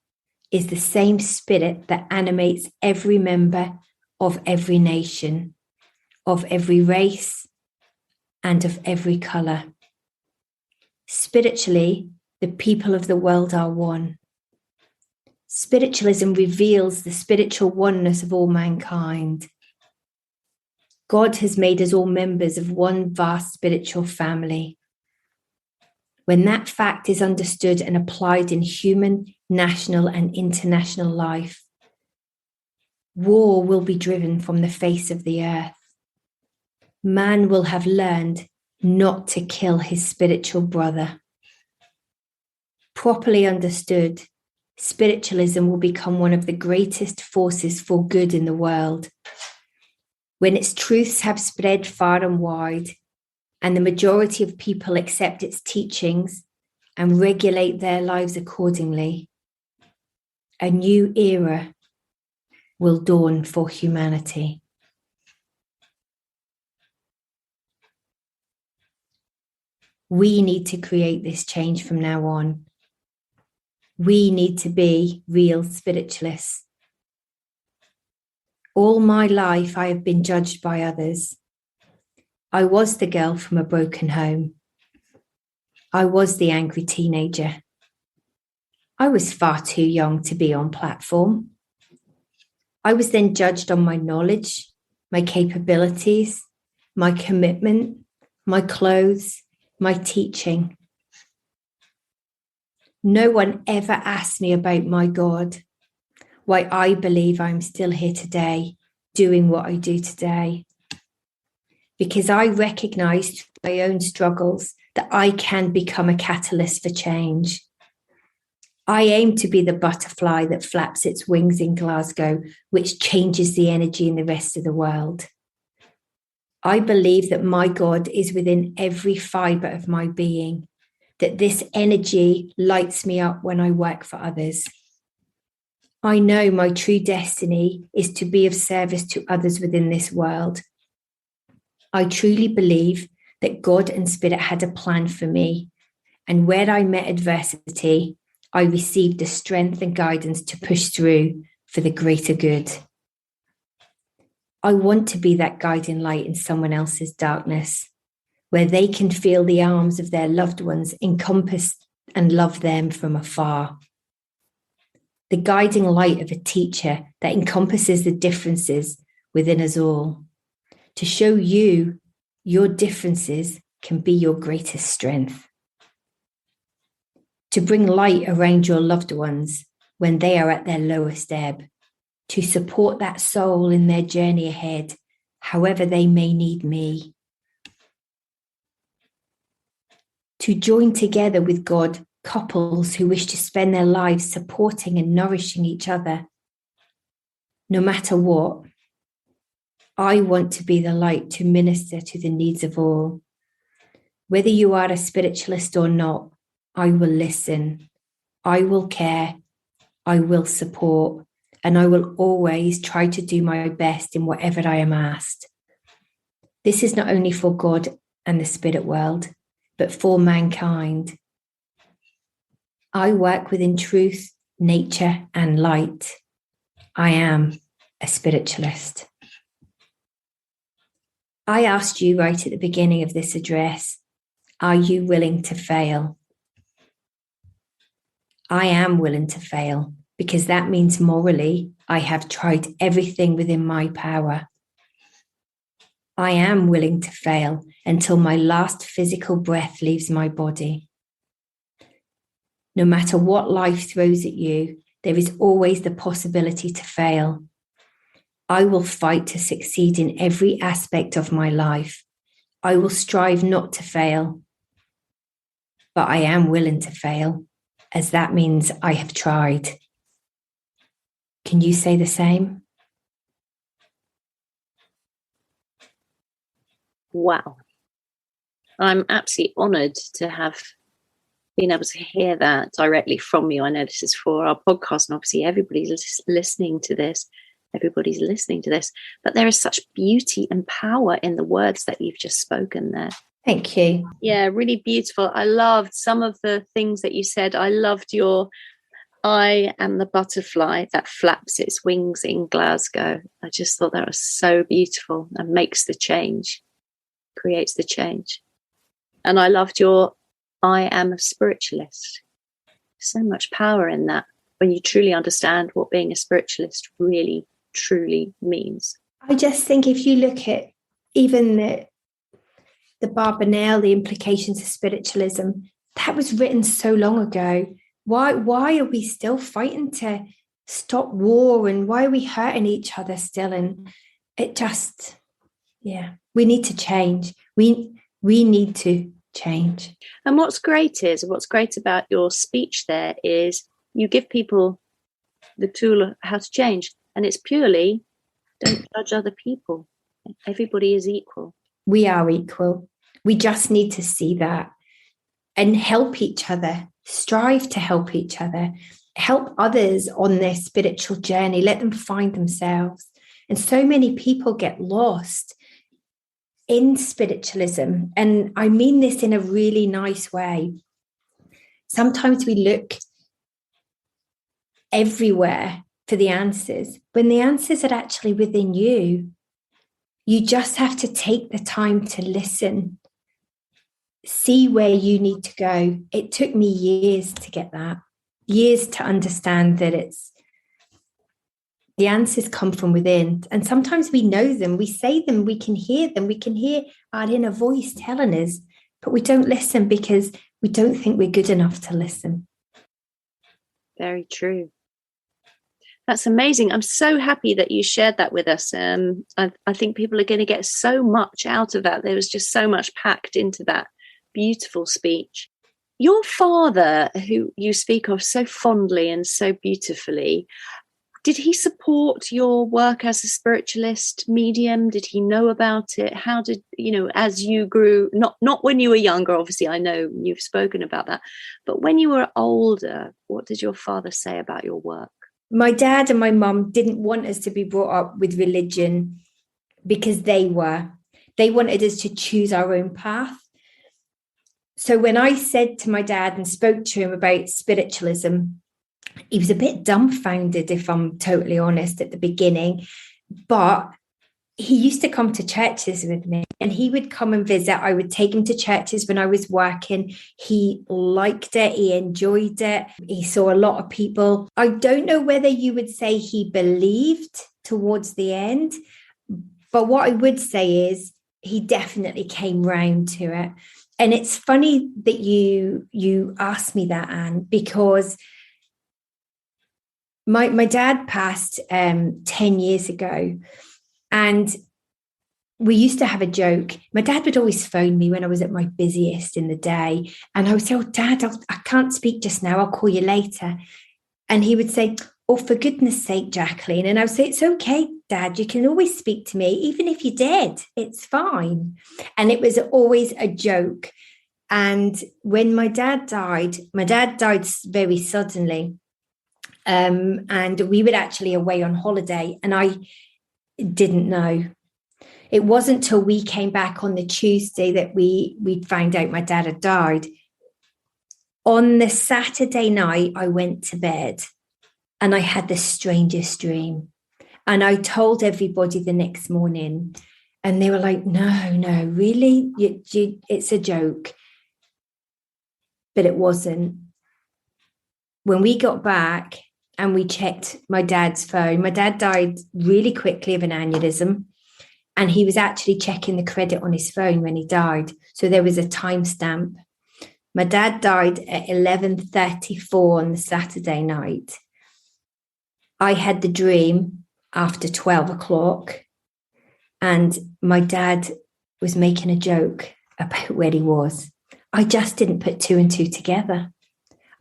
is the same spirit that animates every member of every nation, of every race, and of every colour. Spiritually, the people of the world are one. Spiritualism reveals the spiritual oneness of all mankind. God has made us all members of one vast spiritual family. When that fact is understood and applied in human, national, and international life, war will be driven from the face of the earth. Man will have learned not to kill his spiritual brother. Properly understood, spiritualism will become one of the greatest forces for good in the world. When its truths have spread far and wide, and the majority of people accept its teachings and regulate their lives accordingly, a new era will dawn for humanity. We need to create this change from now on. We need to be real spiritualists. All my life, I have been judged by others. I was the girl from a broken home. I was the angry teenager. I was far too young to be on platform. I was then judged on my knowledge, my capabilities, my commitment, my clothes, my teaching. No one ever asked me about my God, why I believe I'm still here today, doing what I do today. Because I recognized my own struggles that I can become a catalyst for change. I aim to be the butterfly that flaps its wings in Glasgow, which changes the energy in the rest of the world. I believe that my God is within every fiber of my being, that this energy lights me up when I work for others. I know my true destiny is to be of service to others within this world. I truly believe that God and Spirit had a plan for me, and where I met adversity, I received the strength and guidance to push through for the greater good. I want to be that guiding light in someone else's darkness, where they can feel the arms of their loved ones encompass and love them from afar. The guiding light of a teacher that encompasses the differences within us all, to show you your differences can be your greatest strength. To bring light around your loved ones when they are at their lowest ebb, to support that soul in their journey ahead, however they may need me. To join together with God couples who wish to spend their lives supporting and nourishing each other. No matter what, I want to be the light to minister to the needs of all. Whether you are a spiritualist or not, I will listen, I will care, I will support, and I will always try to do my best in whatever I am asked. This is not only for God and the spirit world, but for mankind. I work within truth, nature, and light. I am a spiritualist. I asked you right at the beginning of this address, are you willing to fail? I am willing to fail, because that means morally I have tried everything within my power. I am willing to fail until my last physical breath leaves my body. No matter what life throws at you, there is always the possibility to fail. I will fight to succeed in every aspect of my life. I will strive not to fail. But I am willing to fail, as that means I have tried. Can you say the same? Wow. I'm absolutely honoured to have been able to hear that directly from you. I know this is for our podcast, and obviously everybody's listening to this. But there is such beauty and power in the words that you've just spoken there. Thank you. Yeah, really beautiful. I loved some of the things that you said. I loved your I am the butterfly that flaps its wings in Glasgow. I just thought that was so beautiful and makes the change, creates the change. And I loved your I am a spiritualist. So much power in that when you truly understand what being a spiritualist really, truly means. I just think if you look at even the Barbanel, the implications of spiritualism, that was written so long ago. Why are we still fighting to stop war, and why are we hurting each other still? And it just, we need to change. We need to change. And what's great about your speech there is you give people the tool of how to change, and it's purely don't judge other people. Everybody is equal. We are equal. We just need to see that and help each other, strive to help each other, help others on their spiritual journey, let them find themselves. And so many people get lost in spiritualism. And I mean this in a really nice way. Sometimes we look everywhere for the answers, when the answers are actually within you. You just have to take the time to listen, see where you need to go. It took me years to get that, years to understand that the answers come from within. And sometimes we know them, we say them, we can hear our inner voice telling us, but we don't listen because we don't think we're good enough to listen. Very true. That's amazing. I'm so happy that you shared that with us. I think people are going to get so much out of that. There was just so much packed into that beautiful speech. Your father, who you speak of so fondly and so beautifully, did he support your work as a spiritualist medium? Did he know about it? How did, as you grew, not when you were younger, obviously, I know you've spoken about that, but when you were older, what did your father say about your work? my dad and my mum didn't want us to be brought up with religion because they wanted us to choose our own path. So when I said to my dad and spoke to him about spiritualism, he was a bit dumbfounded, if I'm totally honest, at the beginning. But he used to come to churches with me, and he would come and visit. I would take him to churches when I was working. He liked it. He enjoyed it. He saw a lot of people. I don't know whether you would say he believed towards the end, but what I would say is he definitely came round to it. And it's funny that you asked me that, Anne, because my dad passed 10 years ago, and we used to have a joke. My dad would always phone me when I was at my busiest in the day, and I would say, "Oh, Dad, I can't speak just now. I'll call you later." And he would say, "Oh, for goodness sake, Jacqueline." And I would say, "It's okay, Dad. You can always speak to me, even if you're dead. It's fine." And it was always a joke. And when my dad died very suddenly. And we were actually away on holiday, and I didn't know. It wasn't till we came back on the Tuesday that we found out my dad had died. On the Saturday night, I went to bed and I had the strangest dream. And I told everybody the next morning, and they were like, no, really? It's a joke. But it wasn't. When we got back and we checked my dad's phone, my dad died really quickly of an aneurysm, and he was actually checking the credit on his phone when he died. So there was a timestamp. My dad died at 11:34 on the Saturday night. I had the dream after 12 o'clock, and my dad was making a joke about where he was. I just didn't put two and two together.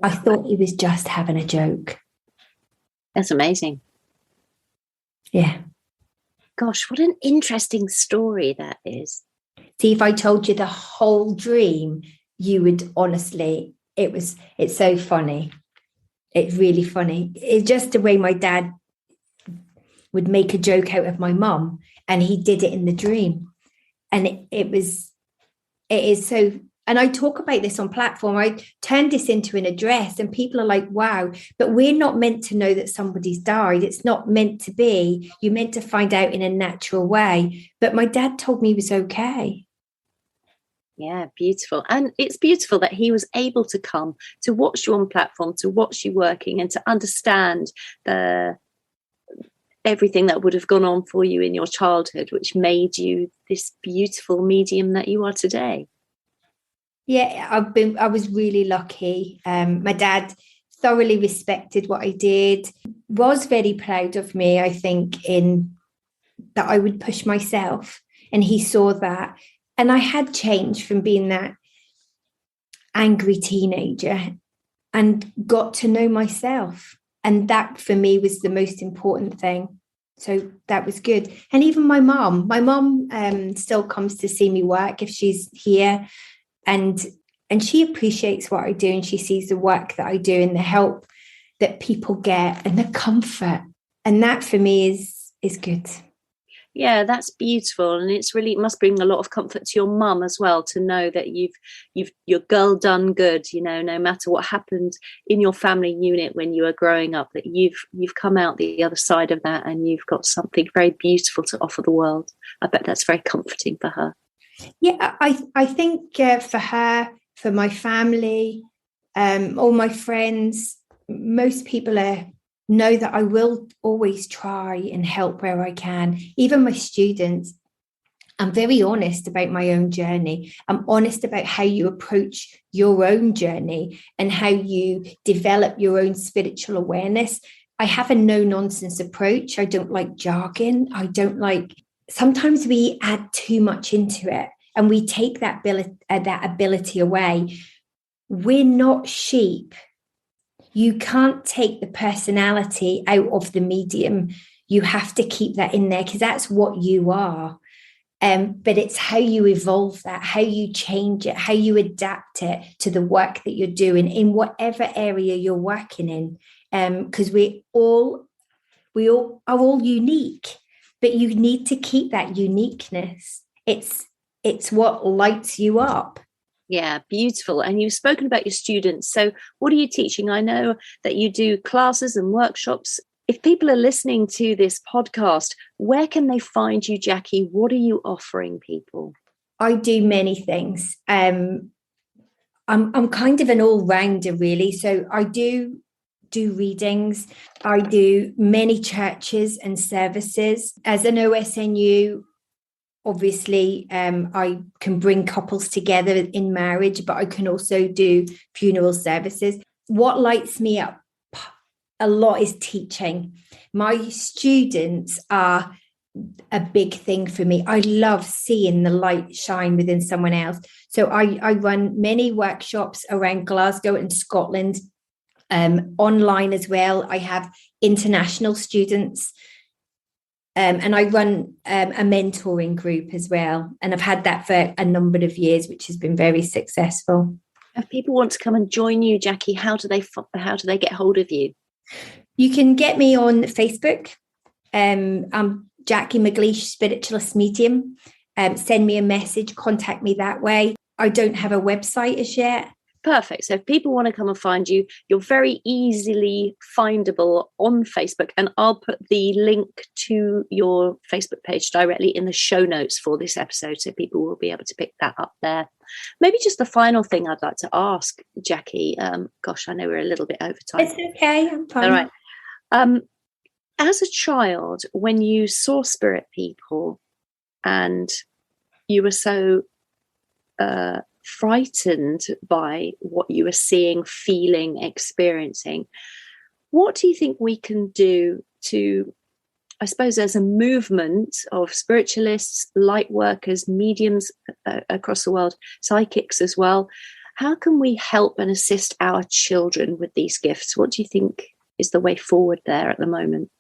I thought he was just having a joke. That's amazing. Yeah. Gosh, what an interesting story that is. See, if I told you the whole dream, you would honestly, it's so funny. It's really funny. It's just the way my dad would make a joke out of my mum, and he did it in the dream. And it is so. And I talk about this on platform. I turned this into an address, and people are like, wow, but we're not meant to know that somebody's died. It's not meant to be. You're meant to find out in a natural way. But my dad told me he was okay. Yeah, beautiful. And it's beautiful that he was able to come to watch you on platform, to watch you working, and to understand everything that would have gone on for you in your childhood, which made you this beautiful medium that you are today. Yeah, I was really lucky. My dad thoroughly respected what I did, was very proud of me, I think, in that I would push myself. And he saw that. And I had changed from being that angry teenager and got to know myself. And that for me was the most important thing. So that was good. And even my mum still comes to see me work if she's here. And she appreciates what I do, and she sees the work that I do and the help that people get and the comfort. And that for me is good. Yeah, that's beautiful. And it must bring a lot of comfort to your mum as well, to know that your girl done good, no matter what happened in your family unit when you were growing up, that you've come out the other side of that, and you've got something very beautiful to offer the world. I bet that's very comforting for her. Yeah, I think for her, for my family, all my friends, most people know that I will always try and help where I can. Even my students, I'm very honest about my own journey. I'm honest about how you approach your own journey and how you develop your own spiritual awareness. I have a no-nonsense approach. I don't like jargon. Sometimes we add too much into it and we take that ability away. We're not sheep. You can't take the personality out of the medium. You have to keep that in there because that's what you are. But it's how you evolve that, how you change it, how you adapt it to the work that you're doing in whatever area you're working in. Because we all are all unique, but you need to keep that uniqueness. It's what lights you up. Yeah, beautiful. And you've spoken about your students. So what are you teaching? I know that you do classes and workshops. If people are listening to this podcast, where can they find you, Jacqui? What are you offering people? I do many things. I'm kind of an all-rounder, really. So I do readings. I do many churches and services. As an OSNU, obviously, I can bring couples together in marriage, but I can also do funeral services. What lights me up a lot is teaching. My students are a big thing for me. I love seeing the light shine within someone else. So I run many workshops around Glasgow and Scotland, online as well. I have international students, and I run a mentoring group as well. And I've had that for a number of years, which has been very successful. If people want to come and join you, Jacqui, how do they get hold of you? You can get me on Facebook. I'm Jacqui McGleish, Spiritualist Medium. Send me a message, contact me that way. I don't have a website as yet. Perfect. So if people want to come and find you, you're very easily findable on Facebook. And I'll put the link to your Facebook page directly in the show notes for this episode, so people will be able to pick that up there. Maybe just the final thing I'd like to ask, Jacqui. Gosh, I know we're a little bit over time. It's okay. I'm fine. All right. As a child, when you saw spirit people and you were so frightened by what you were seeing, feeling, experiencing, what do you think we can do to, I suppose, as a movement of spiritualists, light workers, mediums across the world, psychics as well, how can we help and assist our children with these gifts? What do you think is the way forward there at the moment?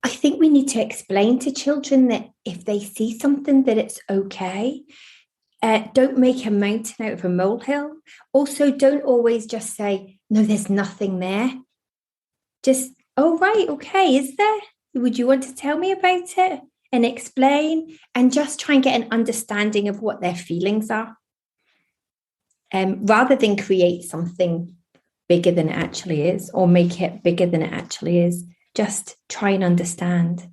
I think we need to explain to children that if they see something, that it's okay. Don't make a mountain out of a molehill. Also, don't always just say, no, there's nothing there. Just, oh, right, okay, is there? Would you want to tell me about it? And explain, and just try and get an understanding of what their feelings are. Rather than create something bigger than it actually is, or make it bigger than it actually is. Just try and understand.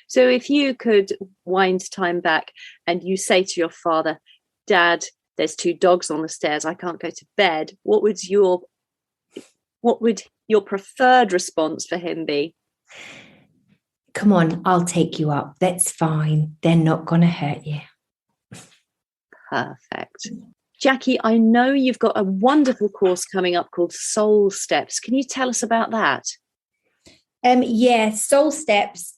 So if you could wind time back and you say to your father, Dad, there's 2 dogs on the stairs, I can't go to bed, what would your preferred response for him be? Come on, I'll take you up. That's fine. They're not going to hurt you. Perfect. Jacqui, I know you've got a wonderful course coming up called Soul Steps. Can you tell us about that? Yeah, Soul Steps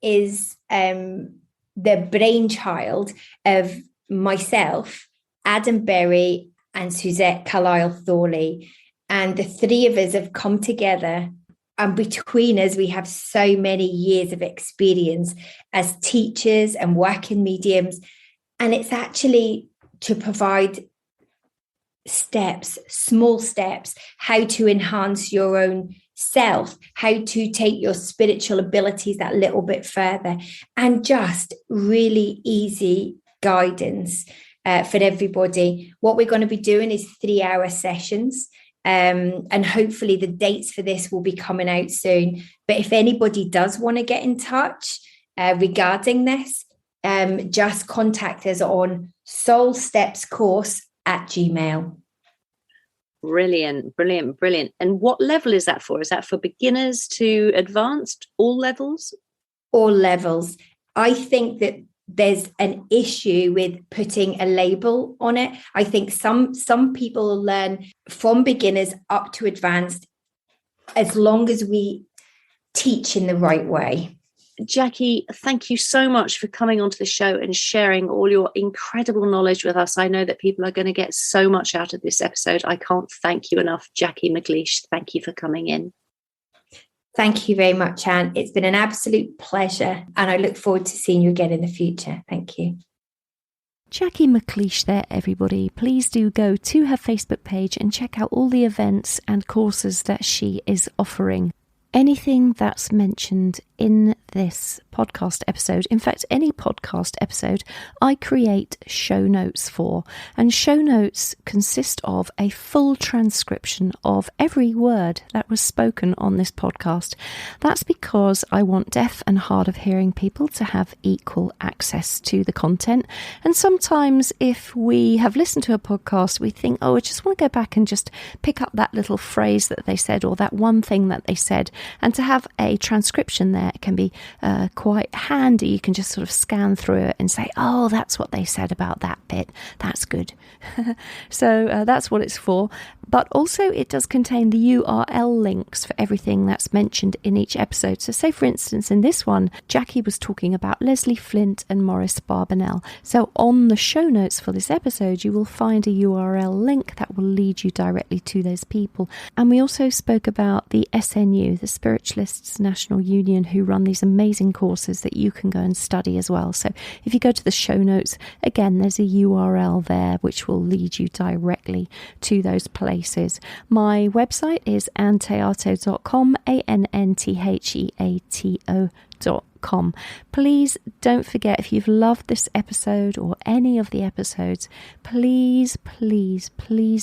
is the brainchild of myself, Adam Berry, and Suzette Carlisle Thorley. And the 3 of us have come together. And between us, we have so many years of experience as teachers and working mediums. And it's actually to provide steps, small steps, how to enhance your own self, how to take your spiritual abilities that little bit further, and just really easy guidance for everybody. What we're going to be doing is 3-hour sessions, and hopefully the dates for this will be coming out soon. But if anybody does want to get in touch regarding this, just contact us on soulstepscourse@gmail.com. Brilliant. And what level is that for? Is that for beginners to advanced? All levels? All levels. I think that there's an issue with putting a label on it. I think some people learn from beginners up to advanced, as long as we teach in the right way. Jacqui, thank you so much for coming onto the show and sharing all your incredible knowledge with us. I know that people are going to get so much out of this episode. I can't thank you enough, Jacqui McGleish. Thank you for coming in. Thank you very much, Anne. It's been an absolute pleasure, and I look forward to seeing you again in the future. Thank you. Jacqui McGleish there, everybody. Please do go to her Facebook page and check out all the events and courses that she is offering. Anything that's mentioned in this podcast episode, in fact, any podcast episode, I create show notes for. And show notes consist of a full transcription of every word that was spoken on this podcast. That's because I want deaf and hard of hearing people to have equal access to the content. And sometimes if we have listened to a podcast, we think, oh, I just want to go back and just pick up that little phrase that they said or that one thing that they said. And to have a transcription there can be quite handy. You can just sort of scan through it and say, oh, that's what they said about that bit. That's good. So that's what it's for. But also it does contain the URL links for everything that's mentioned in each episode. So say, for instance, in this one, Jacqui was talking about Leslie Flint and Maurice Barbanel. So on the show notes for this episode, you will find a URL link that will lead you directly to those people. And we also spoke about the OSNU, the Spiritualists National Union, who run these amazing courses that you can go and study as well. So if you go to the show notes, again, there's a URL there which will lead you directly to those places. My website is anntheato.com, ANNTHEATO.com. Please don't forget, if you've loved this episode or any of the episodes, please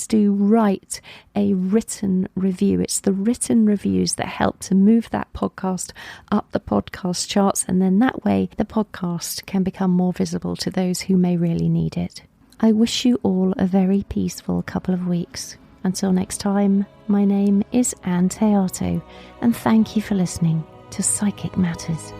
do write a written review. It's the written reviews that help to move that podcast up the podcast charts, and then that way the podcast can become more visible to those who may really need it. I wish you all a very peaceful couple of weeks. Until next time, my name is Ann Théato, and thank you for listening to Psychic Matters.